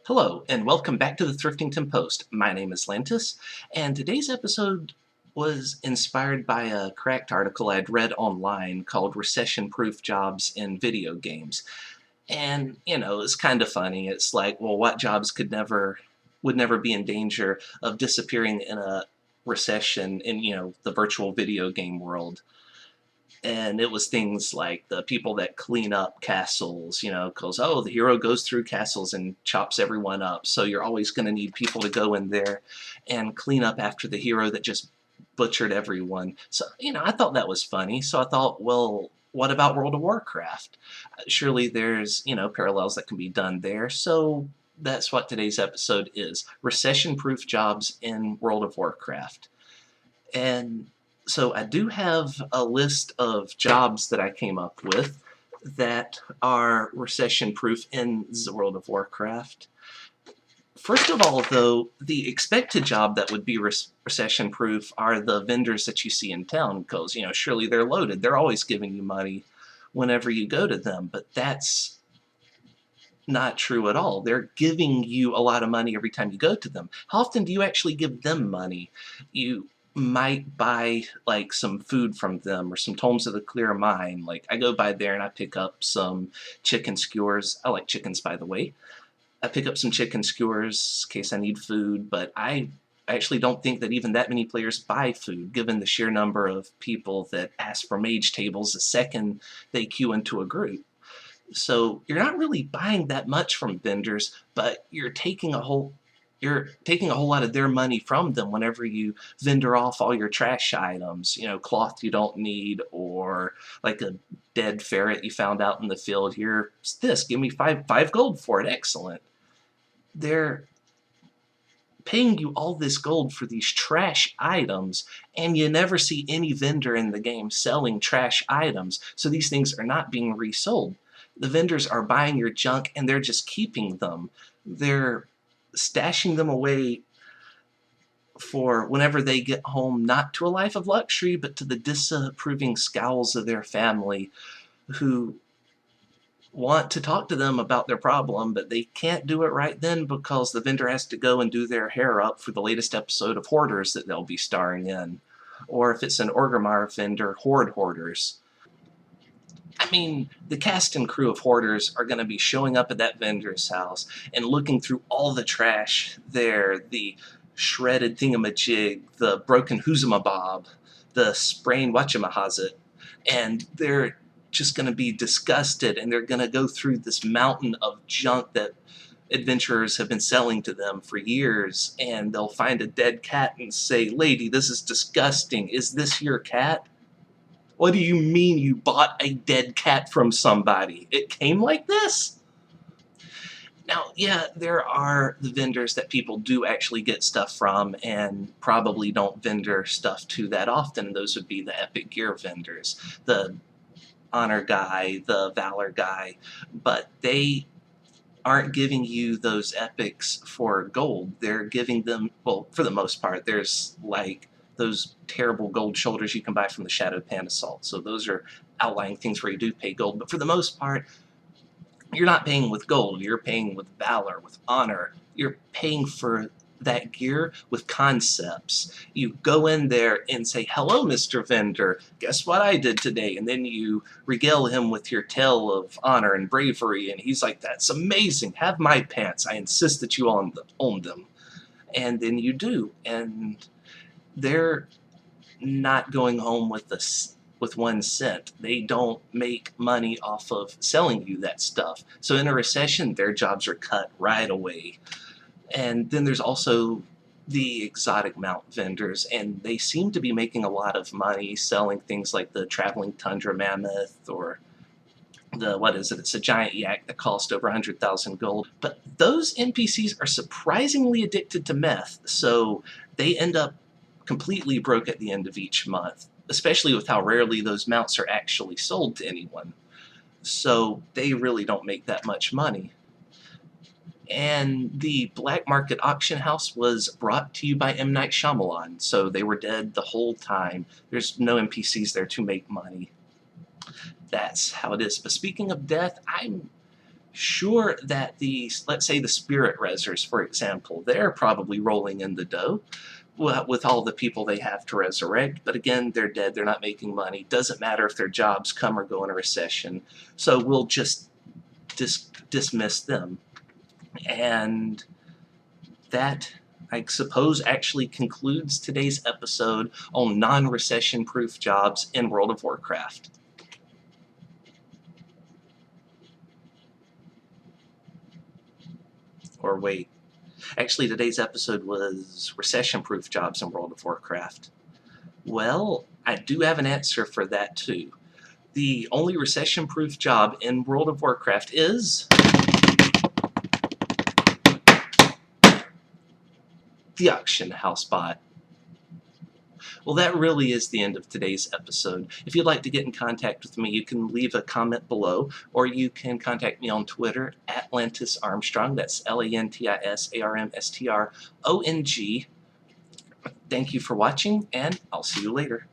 Hello, and welcome back to the Thriftington Post. My name is Lantis, and today's episode was inspired by a cracked article I'd read online called Recession-Proof Jobs in Video Games. And, it's kind of funny. It's like, well, what jobs would never be in danger of disappearing in a recession in, the virtual video game world? And it was things like the people that clean up castles, because, oh, the hero goes through castles and chops everyone up. So you're always going to need people to go in there and clean up after the hero that just butchered everyone. So, I thought that was funny. So I thought, well, what about World of Warcraft? Surely there's, parallels that can be done there. So that's what today's episode is: recession-proof jobs in World of Warcraft. And so I do have a list of jobs that I came up with that are recession-proof in the World of Warcraft. First of all, though, the expected job that would be recession-proof are the vendors that you see in town, because, surely they're loaded. They're always giving you money whenever you go to them, but that's not true at all. They're giving you a lot of money every time you go to them. How often do you actually give them money? You might buy like some food from them or some Tomes of the Clear Mine. Like, I go by there and I pick up some chicken skewers. I like chickens, by the way. I pick up some chicken skewers in case I need food, but I actually don't think that even that many players buy food, given the sheer number of people that ask for mage tables the second they queue into a group. So you're not really buying that much from vendors, but you're taking a whole lot of their money from them whenever you vendor off all your trash items, cloth you don't need, or like a dead ferret you found out in the field. Here's this, give me five gold for it. Excellent. They're paying you all this gold for these trash items, and you never see any vendor in the game selling trash items, so these things are not being resold. The vendors are buying your junk and they're just keeping them. They're stashing them away for whenever they get home, not to a life of luxury, but to the disapproving scowls of their family, who want to talk to them about their problem, but they can't do it right then because the vendor has to go and do their hair up for the latest episode of Hoarders that they'll be starring in. Or if it's an Orgrimmar vendor, Hoarders. I mean, the cast and crew of Hoarders are going to be showing up at that vendor's house and looking through all the trash there, the shredded thingamajig, the broken whoozamabob, the sprained whatchamahazit, and they're just going to be disgusted, and they're going to go through this mountain of junk that adventurers have been selling to them for years, and they'll find a dead cat and say, "Lady, this is disgusting. Is this your cat?" What do you mean you bought a dead cat from somebody? It came like this? Now, yeah, there are the vendors that people do actually get stuff from and probably don't vendor stuff to that often. Those would be the epic gear vendors, the honor guy, the valor guy, but they aren't giving you those epics for gold. They're giving them, well, for the most part, there's like those terrible gold shoulders you can buy from the Shadowed Pan Assault. So those are outlying things where you do pay gold. But for the most part, you're not paying with gold. You're paying with valor, with honor. You're paying for that gear with concepts. You go in there and say, "Hello, Mr. Vendor. Guess what I did today?" And then you regale him with your tale of honor and bravery. And he's like, "That's amazing. Have my pants. I insist that you own them." And then you do. And they're not going home with 1 cent. They don't make money off of selling you that stuff. So in a recession, their jobs are cut right away. And then there's also the exotic mount vendors, and they seem to be making a lot of money selling things like the traveling tundra mammoth, or what is it? It's a giant yak that cost over 100,000 gold. But those NPCs are surprisingly addicted to meth, so they end up completely broke at the end of each month, especially with how rarely those mounts are actually sold to anyone. So they really don't make that much money. And the black market auction house was brought to you by M. Night Shyamalan, so they were dead the whole time. There's no NPCs there to make money. That's how it is. But speaking of death, I'm Sure that let's say the spirit resers, for example, they're probably rolling in the dough with all the people they have to resurrect, but again, they're dead, they're not making money. Doesn't matter if their jobs come or go in a recession, so we'll just dismiss them. And that, I suppose, actually concludes today's episode on non-recession proof jobs in World of Warcraft. Or wait, actually today's episode was recession-proof jobs in World of Warcraft. Well, I do have an answer for that too. The only recession-proof job in World of Warcraft is the auction house bot. Well, that really is the end of today's episode. If you'd like to get in contact with me, you can leave a comment below, or you can contact me on Twitter at Lantis Armstrong. That's LantisArmstrong. Thank you for watching, and I'll see you later.